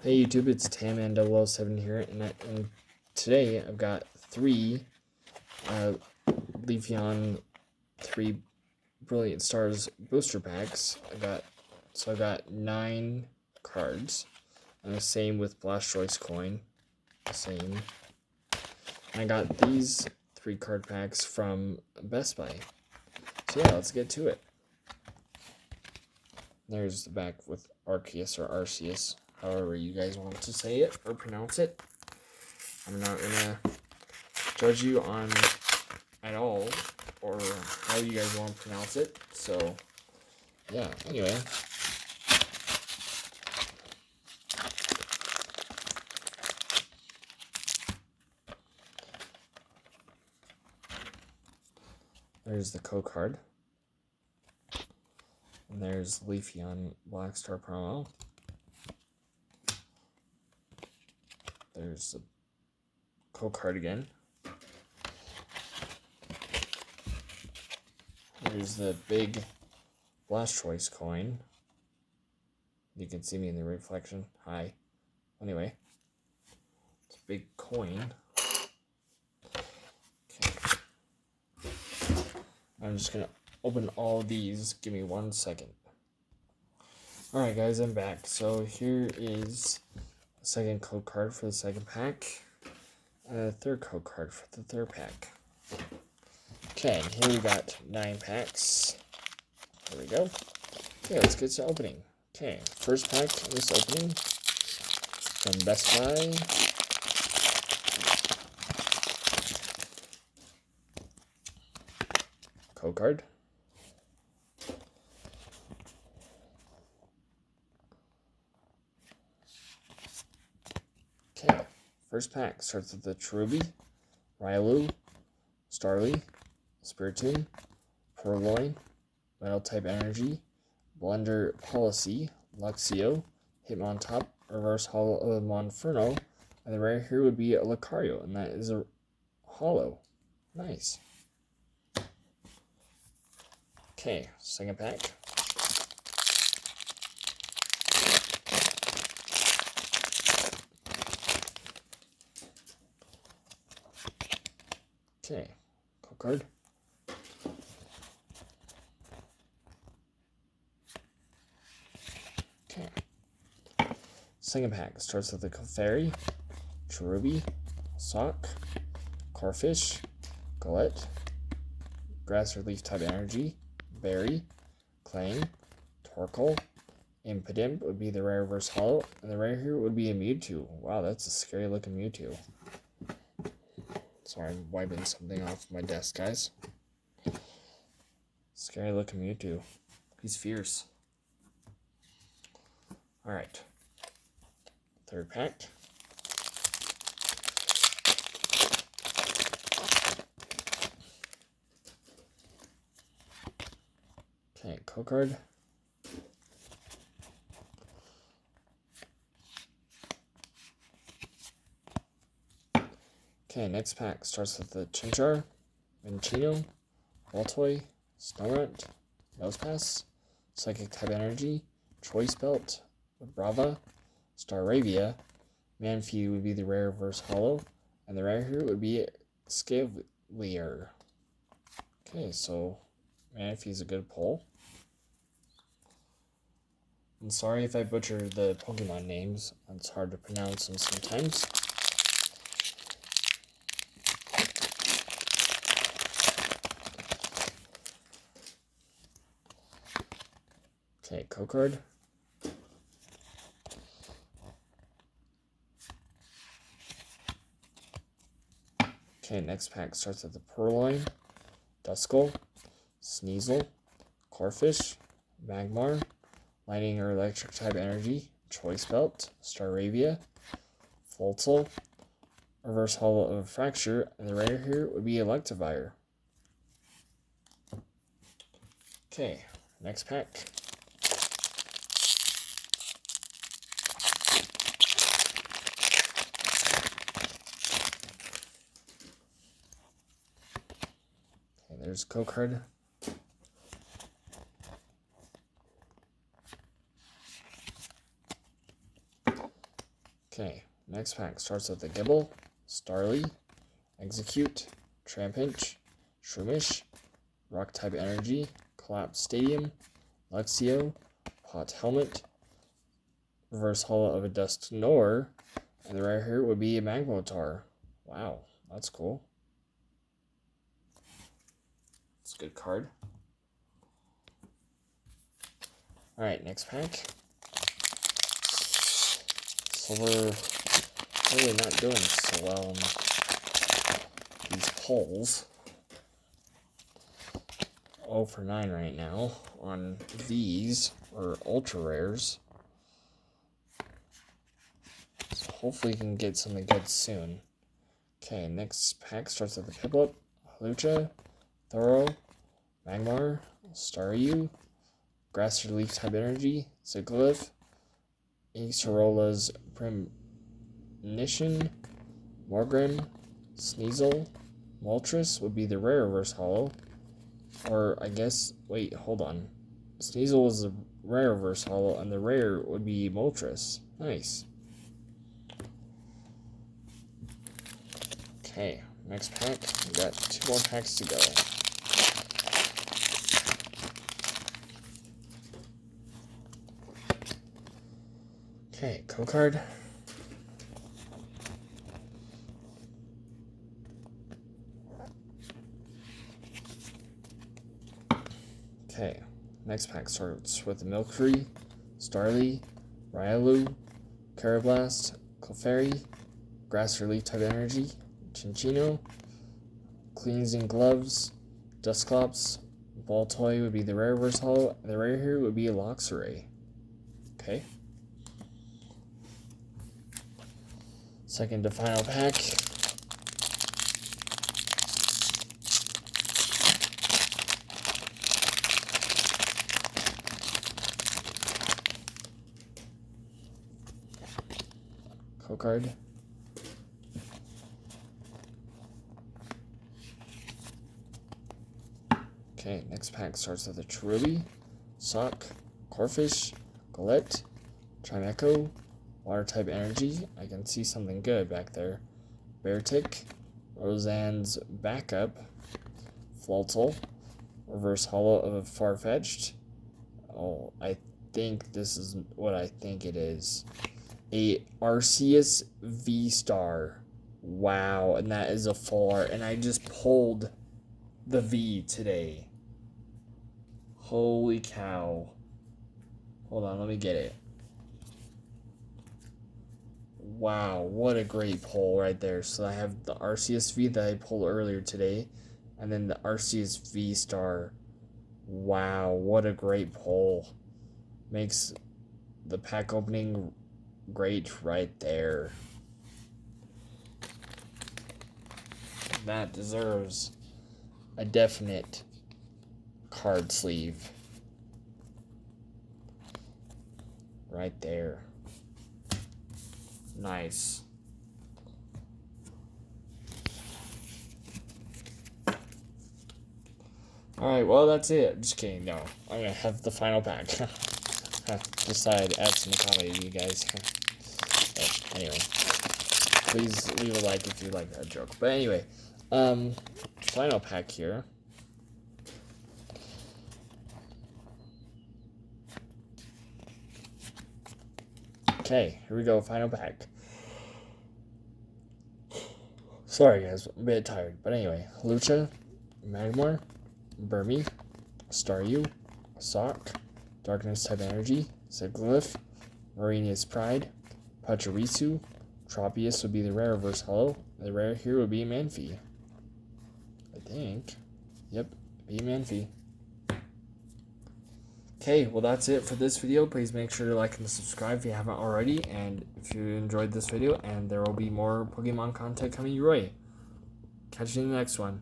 Hey YouTube, it's Tamman007 here, and today I've got three Leafeon 3 Brilliant Stars booster packs. I got 9 cards, and the same with Blastoise coin, same. And I got these 3 card packs from BestBuy. So yeah, let's get to it. There's the back with Arceus or Arceus, however you guys want to say it or pronounce it. I'm not gonna judge you on at all or how you guys want to pronounce it. So yeah, anyway. There's the code card. And there's Leafeon Black Star promo. There's the code card again. There's the big Blastoise coin. You can see me in the reflection. Hi. Anyway, it's a big coin. Okay. I'm just gonna open all these. Give me 1 second. Alright guys, I'm back. So here is the second code card for the second pack. And the third code card for the third pack. Okay, here we got 9 packs. There we go. Okay, let's get to opening. Okay, first pack of this opening from BestBuy. Code card. Okay, first pack starts with the Cherubi, Riolu, Starly, Spiritomb, Purloin, Metal-type Energy, Blender Policy, Luxio, Hitmontop, Reverse Hollow of Monferno, and the rare here would be a Lucario, and that is a Hollow. Nice. Okay, second pack. Okay, code card. Okay. Second pack starts with the Clefairy, Cherubi, Sock, Corphish, Galette, Grass or Leaf type Energy, Berry, Clang, Torkoal, Impidimp would be the rare reverse hollow, and the rare here would be a Mewtwo. Wow, that's a scary looking Mewtwo. Sorry, I'm wiping something off my desk, guys. Scary looking Mewtwo. He's fierce. Alright. Third pack. Okay, code card. Okay, next pack starts with the Chinchar, Minchino, Voltoy, Snorunt, Nosepass, Psychic type Energy, Choice Belt, Brava, Staravia, Manphy would be the rare reverse hollow, and the rare here would be Scavalier. Okay, so Manphy is a good pull. And sorry if I butcher the Pokemon names, it's hard to pronounce them sometimes. Okay, code card. Okay, next pack starts with the Purloin, Duskull, Sneasel, Corphish, Magmar, Lightning or Electric type Energy, Choice Belt, Staravia, Floatzel, Reverse Hollow of Fracture, and the rare here would be Electivire. Okay, next pack. Okay, there's a code card. Okay, next pack starts with the Gibble, Starly, Execute, Trampinch, Shroomish, Rock type Energy, Collapse Stadium, Luxio, Pot Helmet, Reverse Holo of a Dusknoir, and the rare here would be a Magmotar. Wow, that's cool. It's a good card. Alright, next pack. So we're really not doing so well in these polls. 0 for 9 right now on these, or ultra rares. So hopefully we can get something good soon. Okay, next pack starts with the Piplup, Lucha, Thoro, Magmar, Staryu, Grass or Leaf type Energy, Zigglyph, Acerolas Premonition, Morgan, Sneasel, Moltres would be the rare reverse holo. Or I guess, wait, hold on. Sneasel was the rare reverse holo, and the rare would be Moltres. Nice. Okay, next pack. We got 2 more packs to go. Okay, code card. Okay, next pack starts with the Milcery, Starly, Riolu, Carablast, Clefairy, Grass or Leaf type Energy, Chinchino, Cleansing Gloves, Dusclops, Baltoy would be the rare reverse holo, and the rare here would be a Luxray. Okay. Second to final pack. Code card. Okay, next pack starts with a Cherubi, Sock, Corphish, Golett, Chimecho, Water type Energy. I can see something good back there. Beartic, Roseanne's Backup, Floatzel, Reverse Holo of a Farfetch'd. Oh, I think this is what I think it is. A Arceus V-Star. Wow, and that is a full art. And I just pulled the V today. Holy cow. Hold on, let me get it. Wow, what a great pull right there. So I have the Arceus V that I pulled earlier today, and then the Arceus V-Star. Wow, what a great pull. Makes the pack opening great right there. That deserves a definite card sleeve. Right there. Nice. Alright, well, that's it. Just kidding. No, I'm going to have the final pack. Just thought I'd add some comedy to you guys. But anyway, please leave a like if you like that joke. But anyway, final pack here. Okay, here we go, final pack. Sorry guys, I'm a bit tired. But anyway, Lucha, Magmar, Burmy, Staryu, Sock, Darkness type Energy, Zigglyph, Marinia's Pride, Pachirisu, Tropius would be the rare reverse holo. The rare here would be Manphy. I think. Yep, be Manphy. Okay, well that's it for this video. Please make sure to like and subscribe if you haven't already, and if you enjoyed this video, and there will be more Pokemon content coming your way. Catch you in the next one.